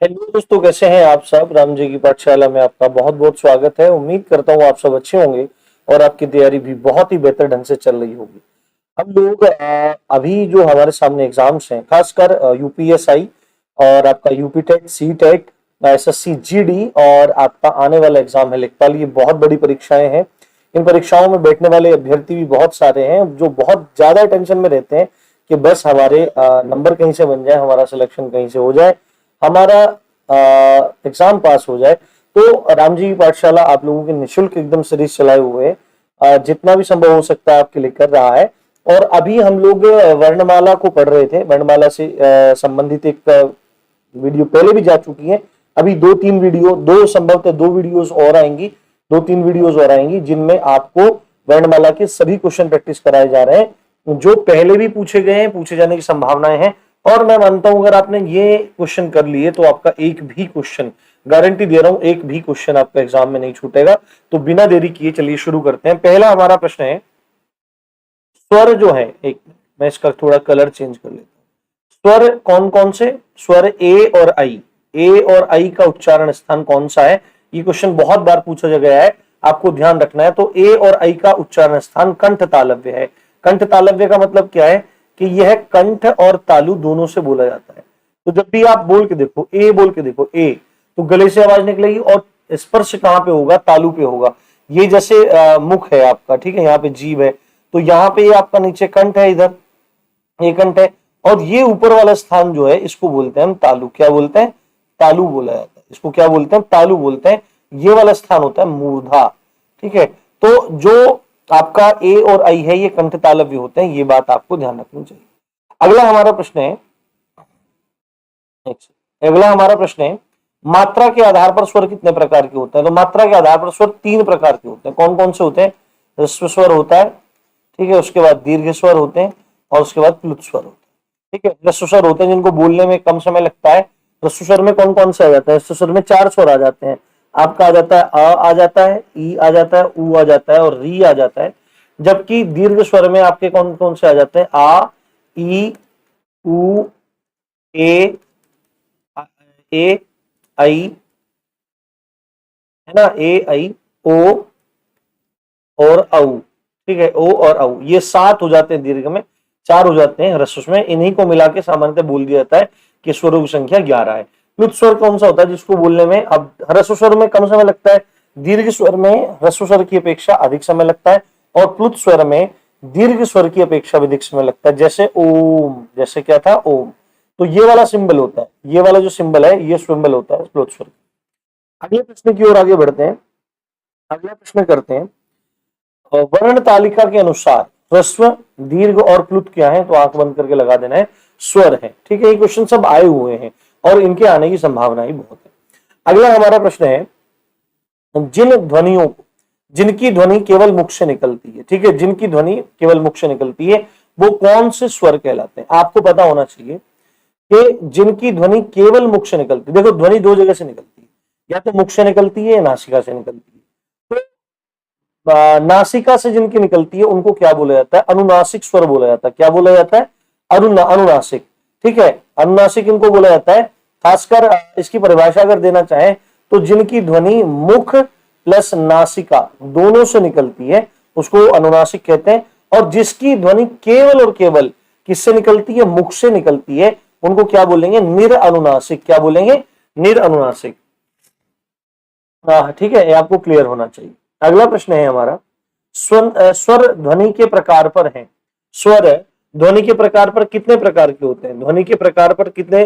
Hello दोस्तों, कैसे हैं आप सब। राम जी की पाठशाला में आपका बहुत बहुत स्वागत है। उम्मीद करता हूँ आप सब अच्छे होंगे और आपकी तैयारी भी बहुत ही बेहतर ढंग से चल रही होगी। हम लोग अभी जो हमारे सामने एग्जाम्स हैं, खासकर यूपीएसआई और आपका UP TET, C TET, SSC GD और आपका आने वाला एग्जाम है लेखपाल, ये बहुत बड़ी परीक्षाएं हैं। इन परीक्षाओं में बैठने वाले अभ्यर्थी भी बहुत सारे हैं जो बहुत ज्यादा टेंशन में रहते हैं कि बस हमारे नंबर कहीं से बन जाए, हमारा सिलेक्शन कहीं से हो जाए, हमारा एग्जाम पास हो जाए। तो राम जी की पाठशाला आप लोगों के निःशुल्क एकदम सीरीज चलाए हुए जितना भी संभव हो सकता है आपके लिए कर रहा है। और अभी हम लोग वर्णमाला को पढ़ रहे थे। वर्णमाला से संबंधित एक वीडियो पहले भी जा चुकी है। अभी दो संभवतः दो वीडियोस और आएंगी, दो तीन वीडियोस और आएंगी जिनमें आपको वर्णमाला के सभी क्वेश्चन प्रैक्टिस कराए जा रहे हैं जो पहले भी पूछे गए हैं, पूछे जाने की संभावनाएं हैं। और मैं मानता हूं अगर आपने ये क्वेश्चन कर लिए तो आपका एक भी क्वेश्चन, गारंटी दे रहा हूं, एक भी क्वेश्चन आपका एग्जाम में नहीं छूटेगा। तो बिना देरी किए चलिए शुरू करते हैं। पहला हमारा प्रश्न है, स्वर जो है, एक मैं इसका थोड़ा कलर चेंज कर लेता हूं। स्वर कौन कौन से, स्वर ए और आई, ए और आई का उच्चारण स्थान कौन सा है। ये क्वेश्चन बहुत बार पूछा गया है, आपको ध्यान रखना है। तो ए और आई का उच्चारण स्थान कंठ तालव्य है। कंठ तालव्य का मतलब क्या है कि यह कंठ और तालु दोनों से बोला जाता है। तो जब भी आप बोल के देखो, ए बोल के देखो, ए, तो गले से आवाज निकलेगी और स्पर्श कहां पे होगा, तालु पे होगा। ये जैसे मुख है आपका, ठीक है, यहाँ पे जीभ है, तो यहाँ पे आपका नीचे कंठ है, इधर ये कंठ है, और ये ऊपर वाला स्थान जो है इसको बोलते हैं हम तालु। क्या बोलते हैं, तालु बोला जाता है इसको। क्या बोलते हैं, तालु बोलते हैं। ये वाला स्थान होता है मूर्धा, ठीक है। तो जो आपका ए और आई है ये कंठ तालव्य होते हैं, ये बात आपको ध्यान रखनी चाहिए। अगला हमारा प्रश्न है, मात्रा के आधार पर स्वर कितने प्रकार के होते हैं। तो मात्रा के आधार पर स्वर तीन प्रकार के होते हैं। कौन कौन से होते हैं, ह्रस्व स्वर होता है, ठीक है, उसके बाद दीर्घ स्वर होते हैं और उसके बाद प्लुत स्वर होते हैं, ठीक है। ह्रस्व स्वर होते हैं जिनको बोलने में कम समय लगता है। ह्रस्व स्वर में कौन कौन से आ जाते हैं, ह्रस्व स्वर में चार स्वर आ जाते हैं। आपका आ जाता है अ आ जाता है, ई आ जाता है, उ आ जाता है और री आ जाता है। जबकि दीर्घ स्वर में आपके कौन कौन से आ जाते हैं, आ, ई, उ, ए, आई, है ना, ए, आई, ओ और औ, ठीक है, ओ और औ, ये सात हो जाते हैं दीर्घ में, चार हो जाते हैं ह्रस्व में। इन्हीं को मिला के सामान्यतः बोल दिया जाता है कि स्वरों की संख्या 11 है। प्लुत स्वर कौन सा होता है जिसको बोलने में, अब ह्रस्व स्वर में कम समय लगता है, दीर्घ स्वर में ह्रस्व स्वर की अपेक्षा अधिक समय लगता है, और प्लुत स्वर में दीर्घ स्वर की अपेक्षा अधिक समय लगता है। जैसे ओम, जैसे क्या था, ओम। तो ये वाला सिंबल होता है, ये वाला जो सिंबल है ये सिंबल होता है प्लुत स्वर। अगले प्रश्न की ओर आगे बढ़ते हैं। अगला प्रश्न करते हैं, वर्ण तालिका के अनुसार ह्रस्व, दीर्घ और प्लुत क्या है। तो आंख बंद करके लगा देना है, स्वर है, ठीक है। ये क्वेश्चन सब आए हुए हैं और इनके आने की संभावना ही बहुत है। अगला हमारा प्रश्न है, जिन ध्वनियों को, जिनकी ध्वनि केवल मुख से निकलती है, ठीक है, जिनकी ध्वनि केवल मुख से निकलती है वो कौन से स्वर कहलाते हैं। आपको पता होना चाहिए कि जिनकी ध्वनि केवल मुख से निकलती है, देखो ध्वनि दो जगह से निकलती है, या तो मुख से निकलती है या नासिका से निकलती है। नासिका से जिनकी निकलती है उनको क्या बोला जाता है, अनुनासिक स्वर बोला जाता है। क्या बोला जाता है, अनुनासिक, ठीक है, अनुनासिक इनको बोला जाता है। खासकर इसकी परिभाषा अगर देना चाहें तो जिनकी ध्वनि मुख प्लस नासिका दोनों से निकलती है उसको अनुनासिक कहते हैं। और जिसकी ध्वनि केवल और केवल किससे निकलती है, मुख से निकलती है, उनको क्या बोलेंगे, निरअनुनासिक। क्या बोलेंगे, निरअनुनासिक। ठीक है, ये आपको क्लियर होना चाहिए। अगला प्रश्न है हमारा, स्वर ध्वनि के प्रकार पर है। स्वर ध्वनि के प्रकार पर कितने प्रकार के होते हैं, ध्वनि के प्रकार पर कितने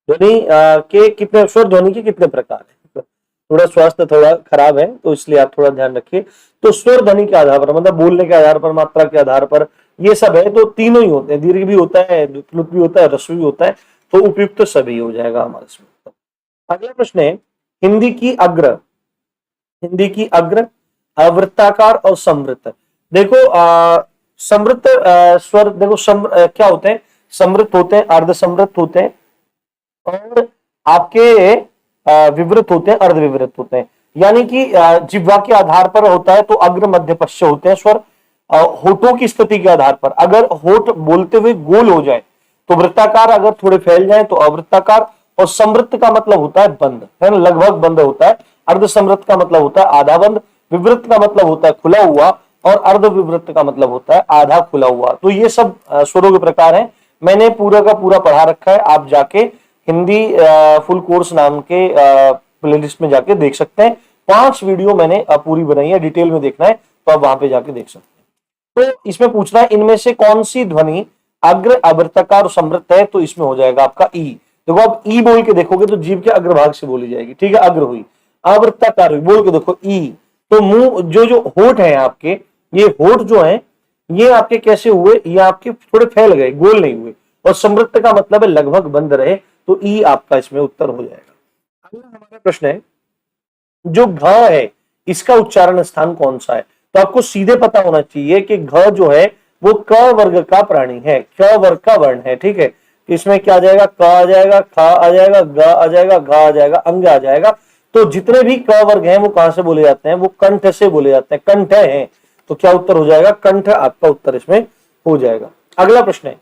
ध्वनि के कितने, स्वर ध्वनि के कितने प्रकार है। थोड़ा स्वास्थ्य थोड़ा खराब है तो इसलिए आप थोड़ा ध्यान रखिए। तो स्वर ध्वनि के आधार पर मतलब बोलने के आधार पर, मात्रा के आधार पर ये सब है, तो तीनों ही होते हैं, दीर्घ भी होता है, प्लुत भी होता है, ह्रस्व भी होता है। तो उपयुक्त तो सभी हो जाएगा हमारे इसमें। अगला प्रश्न है, हिंदी की अग्र, अवृत्ताकार और समृत। देखो समृत स्वर देखो क्या होते हैं, समृत होते हैं, अर्ध समृत होते हैं और आपके विवृत होते हैं, अर्ध विवृत होते हैं। यानी कि जिह्वा के आधार पर होता है तो अग्र मध्य पश्च होते हैं स्वर। होठों की स्थिति के आधार पर, अगर होठ बोलते हुए गोल हो जाए तो वृत्ताकार, अगर थोड़े फैल जाए तो अवृत्ताकार, और समृद्ध का मतलब होता है बंद, है ना, लगभग बंद होता है। अर्ध समृद्ध का मतलब होता है आधा बंद, विवृत का मतलब होता है खुला हुआ, और अर्ध विवृत का मतलब होता है आधा खुला हुआ। तो ये सब स्वरों के प्रकार हैं। मैंने पूरा का पूरा पढ़ा रखा है, आप जाके हिंदी फुल कोर्स नाम के प्लेलिस्ट में जाके देख सकते हैं। 5 वीडियो मैंने पूरी बनाई है, डिटेल में देखना है तो आप वहां पे जाके देख सकते हैं। तो इसमें पूछना है इनमें से कौन सी ध्वनि अग्र, अवर्तकार और समृद्ध है, तो इसमें हो जाएगा आपका ई। देखो आप ई बोल के देखोगे तो जीभ के अग्रभाग से बोली जाएगी, ठीक है, अग्र हुई। अवर्तकार हुई, बोल के देखो ई, तो मुंह जो होठ है आपके, ये होठ जो है ये आपके कैसे हुए, ये आपके थोड़े फैल गए, गोल नहीं हुए। और समृद्ध का मतलब है लगभग बंद रहे, तो ई आपका इसमें उत्तर हो जाएगा। अगला हमारा प्रश्न है, जो घ है इसका उच्चारण स्थान कौन सा है, तो आपको सीधे पता होना चाहिए कि घ जो है वो क वर्ग का प्राणी है, क वर्ग का वर्ण है, ठीक है। इसमें क्या आ जाएगा, क आ जाएगा, ख आ जाएगा, ग आ जाएगा, घ आ जाएगा, अंग आ जाएगा। तो जितने भी क वर्ग हैं वो कहां से बोले जाते हैं, वो कंठ से बोले जाते हैं, कंठ है। तो क्या उत्तर हो जाएगा, कंठ आपका उत्तर इसमें हो जाएगा। अगला प्रश्न है,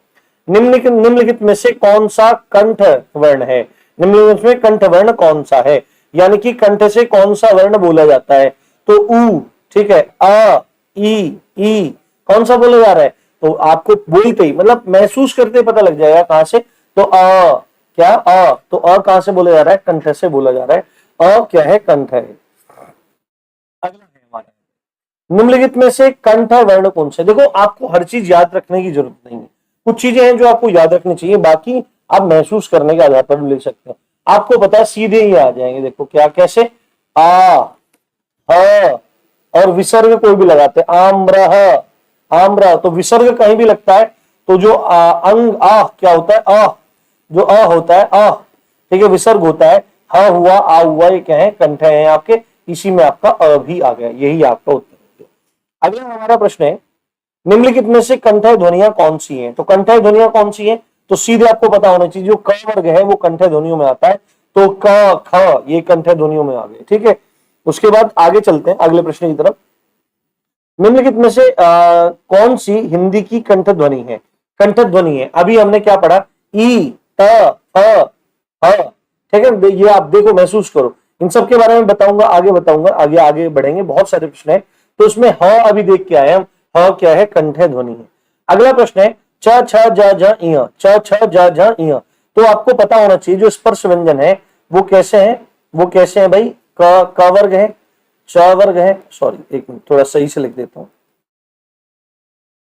निम्नलिखित में से कौन सा कंठ वर्ण है, निम्नलिखित में कंठ वर्ण कौन सा है, यानी कि कंठ से कौन सा वर्ण बोला जाता है, तो उ, ठीक है, अ, ई कौन सा बोला जा रहा है, तो आपको बोलते ही मतलब महसूस करते ही पता लग जाएगा कहां से, तो अ, क्या अ, तो अ कहां से बोला जा रहा है, कंठ से बोला जा रहा है, अ क्या है, कंठ है। अगला है हमारा, निम्नलिखित में से कंठ वर्ण कौन सा है। देखो आपको हर चीज याद रखने की जरूरत नहीं है, कुछ चीजें हैं जो आपको याद रखनी चाहिए, बाकी आप महसूस करने के आधार पर भी लिख सकते हैं। आपको पता है सीधे ही आ जाएंगे, देखो क्या, कैसे, आ, ह, और विसर्ग कोई भी लगाते हैं, आम्रह, आम्र, तो विसर्ग कहीं भी लगता है तो जो अंग आ क्या होता है, जो होता है ठीक है, विसर्ग होता है, ह हुआ, आ हुआ, ये क्या है, कंठ है आपके, इसी में आपका अ भी आ गया, यही आपका उत्तर है। अगला हमारा प्रश्न है, निम्नलिखित में से कंठय ध्वनियां कौन सी हैं, तो कंठय ध्वनियां कौन सी हैं, तो सीधे आपको पता होना चाहिए जो क वर्ग है वो कंठय ध्वनियों में आता है, तो क, ख ये कंठय ध्वनियों में आ गए, ठीक है। उसके बाद आगे चलते हैं अगले प्रश्न की तरफ। निम्नलिखित में से कौन सी हिंदी की कंठ ध्वनि है, कंठ ध्वनि है, अभी हमने क्या पढ़ा, ई, त, फ, ह, ठीक है। ये आप देखो, महसूस करो, इन सब के बारे में बताऊंगा, आगे बताऊंगा, आगे आगे बढ़ेंगे, बहुत सारे प्रश्न है। तो उसमें ह अभी देख के आए हम, ह क्या है, कंठ ध्वनि है। अगला प्रश्न है, च, छ, ज, झ, इय, च, छ, ज, झ, इय, तो आपको पता होना चाहिए जो स्पर्श व्यंजन है वो कैसे हैं, वो कैसे हैं भाई, क वर्ग है, च वर्ग है, सॉरी एक मिनट थोड़ा सही से लिख देता हूं,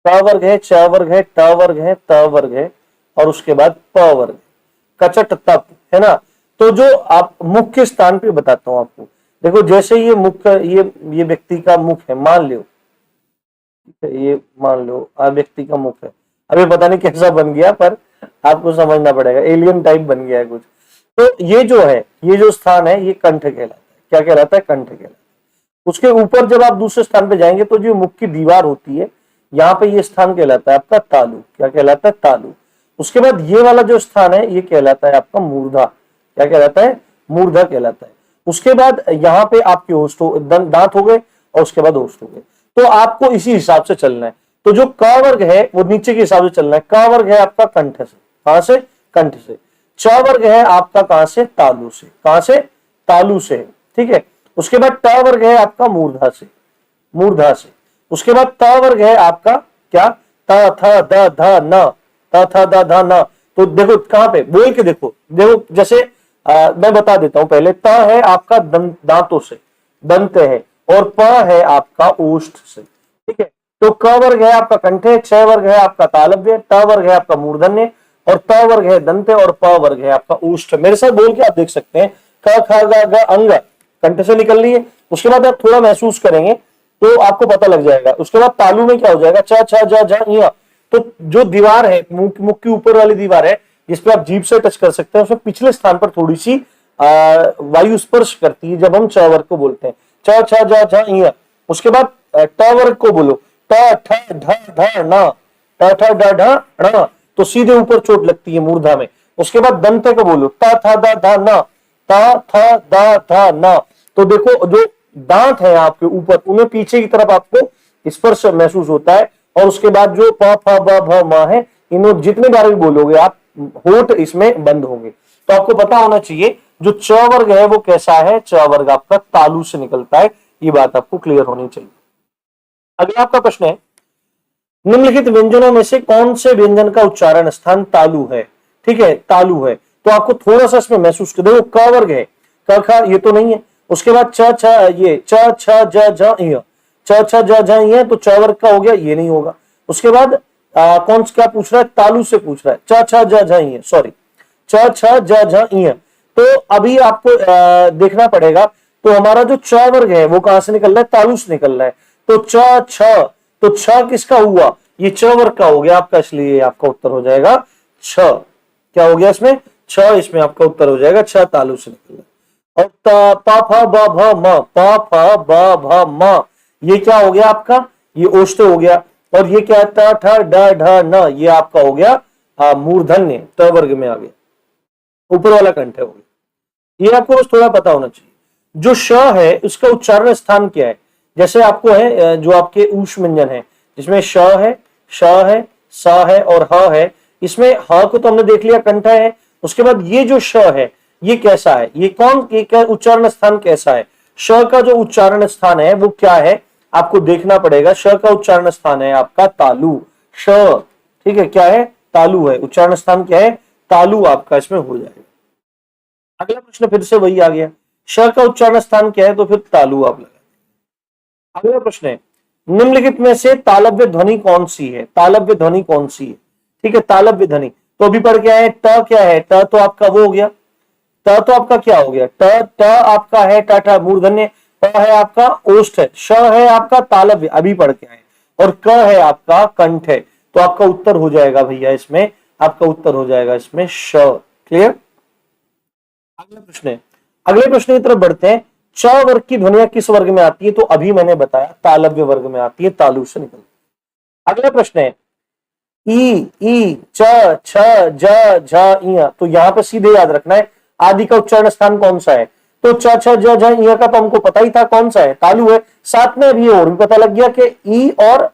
क वर्ग है, च वर्ग है, ट वर्ग है, त वर्ग है, और उसके बाद प वर्ग, कचट तप, है ना। तो जो आप मुख्य स्थान पे बताता हूं आपको, देखो जैसे ये मुख्य, ये व्यक्ति का मुख है, मान लो, ये मान लो व्यक्ति का मुख है, अभी पता नहीं कैसा बन गया पर आपको समझना पड़ेगा, एलियन टाइप बन गया है कुछ। तो ये जो है, ये जो स्थान है ये कंठ कहलाता है, क्या कहलाता है, कंठ कहलाता है। उसके ऊपर जब आप दूसरे स्थान पे जाएंगे तो जो मुख की दीवार होती है, यहाँ पे ये स्थान कहलाता है आपका तालु, क्या कहलाता है, तालु। उसके बाद ये वाला जो स्थान है ये कहलाता है आपका मूर्धा, क्या कहलाता है, मूर्धा कहलाता है। उसके बाद यहाँ पे आपके होस्ट दांत हो गए, और उसके बाद होस्ट हो गए। तो आपको इसी हिसाब से चलना है। तो जो क वर्ग है वो नीचे के हिसाब से चलना है, क वर्ग है आपका कंठ से, कहां से, कंठ से। च वर्ग है आपका कहां से, तालु से, कहां से, तालु से, ठीक है। उसके बाद ट वर्ग है आपका मूर्धा से, मूर्धा से। उसके बाद त वर्ग है आपका क्या, त, थ, द, ध, न, त, थ, द, ध, न। तो देखो कहां पे बोल के देखो, देखो जैसे मैं बता देता हूं पहले, त है आपका दांतों से, दंत है, और प है आपका ओष्ठ से, ठीक है। तो क वर्ग है आपका कंठे, छ वर्ग है आपका तालव्य, ट वर्ग है आपका मूर्धन्य, और त वर्ग है दंत, और प वर्ग है आपका ओष्ठ। मेरे साथ बोल के आप देख सकते हैं, क, ख, ग, अंग कंठ से निकल लिए। उसके बाद आप थोड़ा महसूस करेंगे तो आपको पता लग जाएगा। उसके बाद तालु में क्या हो जाएगा, च, छ, ज, झ, इय। तो जो दीवार है, मुख की ऊपर वाली दीवार है जिसपे आप जीभ से टच कर सकते हैं, उसमें पिछले स्थान पर थोड़ी सी वायु स्पर्श करती है जब हम च वर्ग को बोलते हैं, च, छ, ज, झ, इय। उसके बाद ट वर्ग को बोलो, ट, ठ, ढ, ढ, न, ट, ठ, ड, ढ, ण, तो सीधे ऊपर चोट लगती है मूर्धा में। उसके बाद दंत को बोलो, त, थ, द, ध, न, त, थ, द, ध, न। तो देखो जो दांत है आपके ऊपर, उन्हें पीछे की तरफ आपको स्पर्श महसूस होता है। और उसके बाद जो प, फ, ब, भ, म है, इन्हों जितने बार भी बोलोगे आप, होठ इसमें बंद होंगे। तो आपको पता होना चाहिए जो च वर्ग है वो कैसा है, च वर्ग आपका तालु से निकलता है। ये बात आपको क्लियर होनी चाहिए। अगला आपका प्रश्न है, निम्नलिखित व्यंजनों में से कौन से व्यंजन का उच्चारण स्थान तालु है? ठीक है, तालु है। तो आपको थोड़ा सा इसमें महसूस कर, देखो क वर्ग है, क ख ये तो नहीं है। उसके बाद च छ, ये च छ ज झ य, च छ ज झ ये, तो च वर्ग का हो गया, ये नहीं होगा। उसके बाद कौन क्या पूछ रहा है, तालु से पूछ रहा है, च छ ज झ ये, सॉरी च छ ज झ ये। तो अभी आपको देखना पड़ेगा, तो हमारा जो च वर्ग है वो कहां से निकल रहा है, तालु से निकल रहा है। तो च छ, तो छ किसका हुआ, ये च वर्ग का हो गया आपका, इसलिए आपका उत्तर हो जाएगा छ। क्या हो गया इसमें, छ, इसमें आपका उत्तर हो जाएगा छ, तालु से निकल रहा है। और प फ ब भ म, प फ ब भ म, ये क्या हो गया आपका, ये ओष्ठ हो गया। और ये क्या है, त ठ ड ढ न, ये आपका हो गया मूर्धन्य, त वर्ग में आ गया, ऊपर वाला कंठ हो गया। ये आपको बस थोड़ा पता होना चाहिए। जो श है उसका उच्चारण स्थान क्या है, जैसे आपको है जो आपके ऊष्म व्यंजन है, जिसमें श है, श है, स है और ह है। इसमें ह को तो हमने देख लिया, कंठ है। उसके बाद ये जो श है ये कैसा है, ये कौन, ये क्या उच्चारण स्थान कैसा है, श का जो उच्चारण स्थान है वो क्या है, आपको देखना पड़ेगा। श का उच्चारण स्थान है आपका तालु, श, ठीक है, क्या है, तालु है, उच्चारण स्थान क्या है, तालु आपका इसमें हो जाएगा। अगला प्रश्न फिर से वही आ गया, श का उच्चारण स्थान क्या है, तो फिर तालु आप लगा। अगला प्रश्न है, निम्नलिखित में से तालव्य ध्वनि कौन सी है, तालव्य ध्वनि कौन सी है? ठीक है, तालव्य ध्वनि तो अभी पर क्या है, ट क्या है, ट तो आपका वो हो गया, त तो आपका क्या हो गया, ट, ट आपका है टाटा मूर्धन्य, प है आपका ओष्ठ है, श है आपका तालव्य अभी पढ़ के आए, और क है आपका कंठ है। तो आपका उत्तर हो जाएगा भैया इसमें, आपका उत्तर हो जाएगा इसमें श। क्लियर? अगला प्रश्न है, अगले प्रश्न की तरफ बढ़ते हैं। च वर्ग की ध्वनियां किस वर्ग में आती है, तो अभी मैंने बताया तालव्य वर्ग में आती है, तालु से निकल। अगला प्रश्न है, ई ई च छ ज झ इया, तो यहां पे सीधे याद रखना है आदि का उच्चारण स्थान कौन सा है। तो च छ ज झ इया का तो हमको पता ही था कौन सा है, तालु है। साथ में अभी और भी पता लग गया कि ई और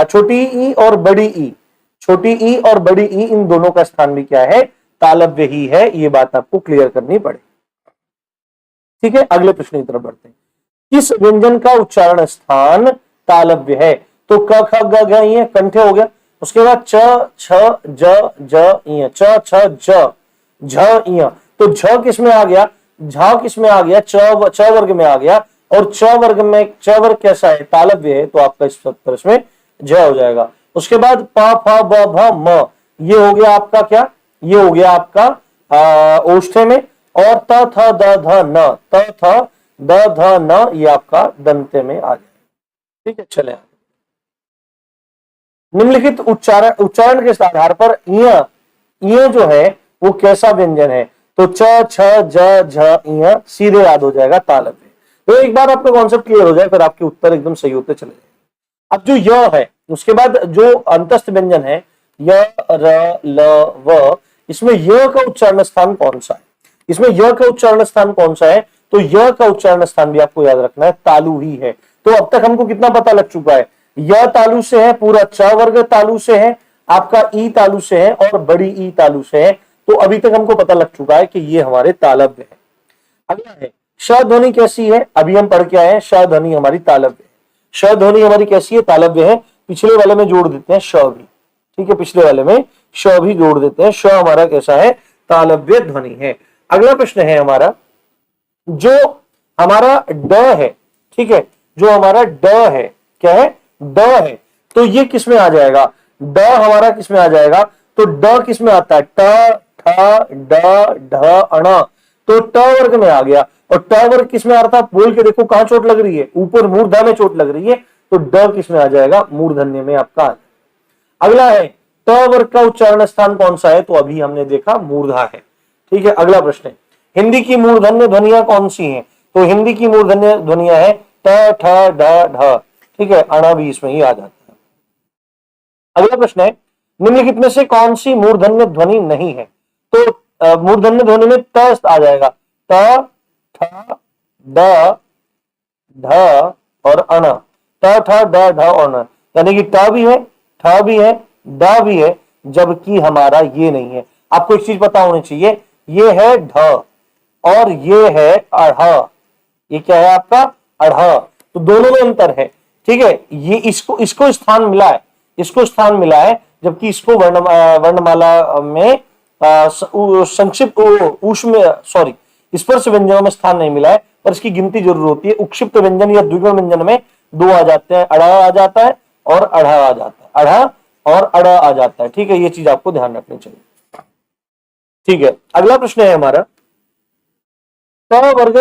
छोटी ई और बड़ी ई, छोटी ई और बड़ी ई, इन दोनों का स्थान भी क्या है, तालव्य ही है। ये बात आपको क्लियर करनी पड़ेगी। ठीक है, अगले प्रश्न की तरफ बढ़ते हैं। किस व्यंजन का उच्चारण स्थान तालव्य है, तो क ख ग घ ये कंठ हो गया। उसके बाद च छ ज ज इ, च छ ज झ इ, तो झ किस में आ गया, झ किस में आ गया, च वर्ग में आ गया। और च वर्ग में, च वर्ग कैसा है, तालव्य है, तो आपका इस उत्तर इसमें झ हो जाएगा। उसके बाद प फ ब भ म, ये हो गया आपका क्या, ये हो गया आपका ओष्ठ में। और त थ द ध न, त थ द ध न, ये आपका दंते में आ जाए। ठीक है, चले निम्नलिखित उच्चारण के आधार पर इय जो है वो कैसा व्यंजन है, तो च छ ज झ इय सीधे याद हो जाएगा तालव्य। तो एक बार आपका कॉन्सेप्ट क्लियर हो जाए फिर आपके उत्तर एकदम सही होते चले जाएंगे। अब जो य है उसके बाद जो अंतस्थ व्यंजन है य र ल व, इसमें य का उच्चारण स्थान कौन सा है, इसमें य का उच्चारण स्थान कौन सा है, तो य का उच्चारण स्थान भी आपको याद रखना है, तालु ही है। तो अब तक हमको कितना पता लग चुका है, य तालु से है, पूरा च वर्ग तालु से है, आपका ई तालु से है और बड़ी ई तालु से है। तो अभी तक हमको पता लग चुका है कि ये हमारे तालव्य है। अगला है श ध्वनि कैसी है, अभी हम पढ़ के आए हैं, श ध्वनि हमारी तालव्य है। श ध्वनि हमारी कैसी है, तालव्य है। पिछले वाले में जोड़ देते हैं श भी, ठीक है, पिछले वाले में श भी जोड़ देते हैं, श हमारा कैसा है, तालव्य ध्वनि है। अगला प्रश्न है हमारा, जो हमारा ड है, ठीक है, जो हमारा ड है, क्या है, ड है, तो ये किस में आ जाएगा, ड हमारा किस में आ जाएगा, तो ड किस में आता है, ट ठ ड ढ अण, तो ट वर्ग में आ गया। और ट वर्ग किस में आ रहा था, बोल के देखो कहां चोट लग रही है, ऊपर मूर्धा में चोट लग रही है, तो ड किस में आ जाएगा, मूर्धन्य में आपका आ जाएगा। अगला है ट वर्ग का उच्चारण स्थान कौन सा है, तो अभी हमने देखा मूर्धा है। ठीक है, अगला प्रश्न है, हिंदी की मूर्धन्य ध्वनियां कौन सी हैं, तो हिंदी की मूर्धन्य ध्वनियां है ट ठ ड ढ, ठीक है, अणा भी इसमें ही आ जाता है। अगला प्रश्न है, निम्नलिखित में से कौन सी मूर्धन्य ध्वनि नहीं है, तो मूर्धन्य ध्वनि में त आ जाएगा, त ठ ड ढ और अण, त ठ ड ढ और अण, यानी कि ट भी है, ठ भी है, ड भी है, जबकि हमारा ये नहीं है। आपको एक चीज पता होनी चाहिए, ये है ढ और ये है अढ़। ये क्या है आपका अढ़। तो दोनों में अंतर है, ठीक है। ये इसको स्थान मिला है, इसको स्थान मिला है, जबकि इसको वर्णमाला में संक्षिप्त ऊष्म सॉरी स्पर्श व्यंजनों में स्थान नहीं मिला है, पर इसकी गिनती जरूर होती है। उक्षिप्त व्यंजन या द्विगुण व्यंजन में दो आ जाते हैं, अढ़ आ जाता है और अढ़ आ जाता है, अढ़ और अढ़ आ जाता है, ठीक है। ये चीज आपको ध्यान रखनी चाहिए, ठीक है। अगला प्रश्न है हमारा, ट वर्ग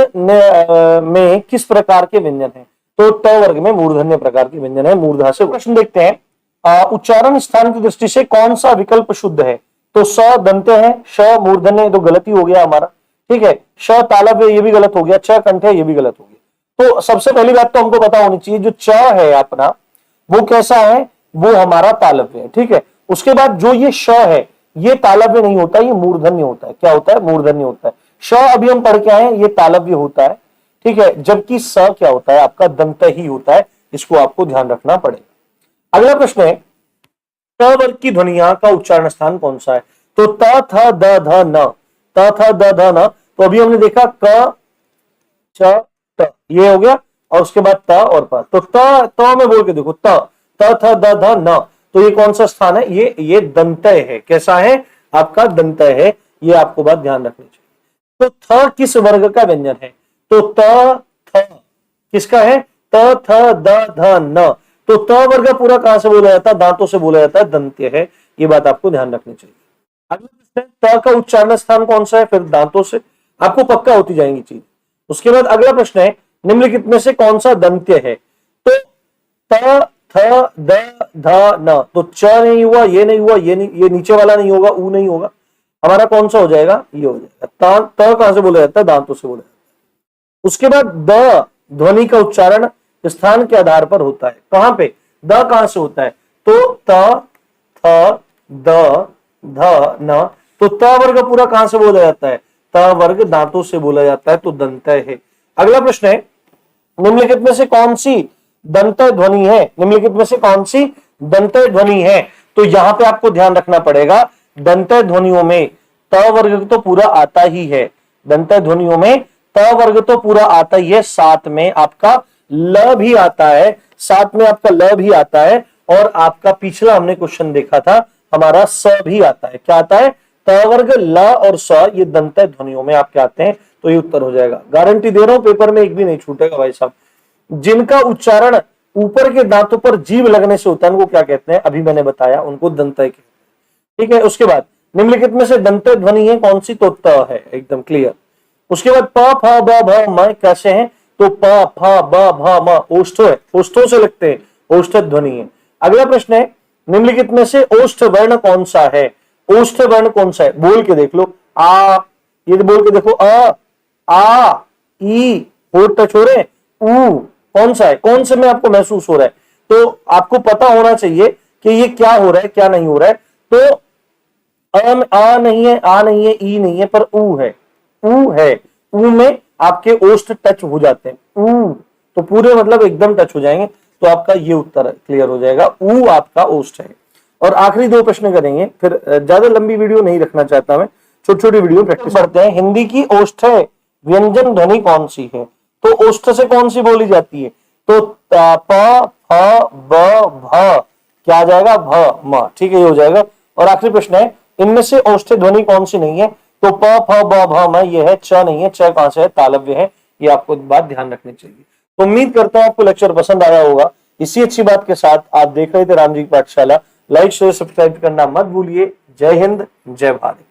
में किस प्रकार के व्यंजन है? तो ट वर्ग में मूर्धन्य प्रकार के व्यंजन है। मूर्धा से प्रश्न देखते हैं, उच्चारण स्थान की दृष्टि से कौन सा विकल्प शुद्ध है? तो स दंत्य है, श मूर्धन्य, तो गलती हो गया हमारा, ठीक है। श तालव्य, ये भी गलत हो गया। च कंठ है, ये भी गलत हो गया। तो सबसे पहली बात तो हमको पता होनी चाहिए, जो च है अपना वो कैसा है? वो हमारा तालव्य है, ठीक है। उसके बाद जो ये श है, ये तालव्य नहीं होता, ये मूर्धन्य होता है। क्या होता है? मूर्धन्य होता है। श अभी हम पढ़ के आए हैं, ये तालव्य होता है, ठीक है। जबकि स क्या होता है? आपका दंत ही होता है। इसको आपको ध्यान रखना पड़ेगा। अगला प्रश्न है, त वर्ग की ध्वनिया का उच्चारण स्थान कौन सा है? तो त थ द ध न, त थ द ध न। तो अभी हमने देखा क च ट, ये हो गया, और उसके बाद त और प। तो त में बोल के देखो, त थ द ध न, तो ये कौन सा स्थान है? ये दंतय है। कैसा है? आपका दंतय है। ये आपको बात ध्यान रखनी चाहिए। तो थ किस वर्ग का व्यंजन है? तो त थ किसका है? त थ द ध न। तो त वर्ग पूरा कहां से बोला जाता है? दांतों से बोला जाता है, दंत्य है। ये बात आपको ध्यान रखनी चाहिए। अगला प्रश्न है, त का उच्चारण स्थान कौन सा है? फिर दांतों से, आपको पक्का होती जाएंगी चीज। उसके बाद अगला प्रश्न है, निम्नलिखित में से कौन सा दंत्य है? तो त थ द ध न। तो च नहीं हुआ, ये नहीं हुआ, ये नहीं, ये नीचे वाला नहीं होगा, ऊ नहीं होगा, हमारा कौन सा हो जाएगा? ये हो जाएगा। त कहां से बोला जाता है? दांतों से बोला जाता है। उसके बाद द ध्वनि का उच्चारण स्थान के आधार पर होता है। कहां पे? द कहां से होता है? तो त थ द ध न। तो त वर्ग पूरा कहां से बोला जाता है? त वर्ग दांतों से बोला जाता है, तो दंतय है। अगला प्रश्न है, निम्नलिखित में से कौन सी दंतय ध्वनि है? निम्नलिखित में से कौन सी दंतय ध्वनि है? तो यहां पे आपको ध्यान रखना पड़ेगा, दंतय ध्वनियों में त वर्ग तो पूरा आता ही है। दंतय ध्वनियों में त वर्ग तो पूरा आता ही है, साथ में आपका ल भी आता है, साथ में आपका ल भी आता है, और आपका पिछला हमने क्वेश्चन देखा था, हमारा स भी आता है। क्या आता है? त वर्ग, ल और स, ये दंतय ध्वनियों में आपके आते हैं। तो ये उत्तर हो जाएगा। गारंटी दे रहा हूं, पेपर में एक भी नहीं छूटेगा भाई साहब। जिनका उच्चारण ऊपर के दांतों पर जीभ लगने से होता है, उनको क्या कहते हैं? अभी मैंने बताया, उनको दंतय कहते हैं, ठीक है। उसके बाद निम्नलिखित में से दंतय ध्वनि है कौन सी? तो त है, एकदम क्लियर। उसके बाद प फ ब भ म कैसे हैं? तो प फ ब भ म ओष्ठ है, ओष्ठों से लगते हैं, ओष्ठ ध्वनि है। अगला प्रश्न है, निम्नलिखित में से ओष्ठ वर्ण कौन सा है? ओष्ठ वर्ण कौन सा है? बोल के देख लो। आ, ये बोल के देखो, अ आ ई, होठ टच हो रहे, ऊ कौन सा है? कौन से में आपको महसूस हो रहा है? तो आपको पता होना चाहिए कि ये क्या हो रहा है, क्या नहीं हो रहा है। तो आ नहीं है, आ नहीं है, ई नहीं है, पर ऊ है, ऊ है। ऊ में आपके ओष्ठ टच हो जाते हैं, ऊ, तो पूरे मतलब एकदम टच हो जाएंगे। तो आपका ये उत्तर क्लियर हो जाएगा, ऊ आपका ओष्ठ है। और आखिरी दो प्रश्न करेंगे, फिर ज्यादा लंबी वीडियो नहीं रखना चाहता मैं, छोटी छोटी वीडियो प्रैक्टिस करते हैं। हिंदी की ओष्ठ व्यंजन ध्वनि कौन सी है? तो ओष्ठ से कौन सी बोली जाती है? तो प फ ब भ, क्या आ जाएगा? भ म, ठीक है, ये हो जाएगा। और आखिरी प्रश्न है, इनमें से ओष्ठ ध्वनि कौन सी नहीं है? तो प फ ब भ म, ये है। च नहीं है, च कहां से है? तालव्य है। ये आपको बात ध्यान रखनी चाहिए। तो उम्मीद करता हूं आपको लेक्चर पसंद आया होगा। इसी अच्छी बात के साथ आप देख रहे थे राम जी की पाठशाला। लाइक शेयर सब्सक्राइब करना मत भूलिए। जय हिंद, जय भारत।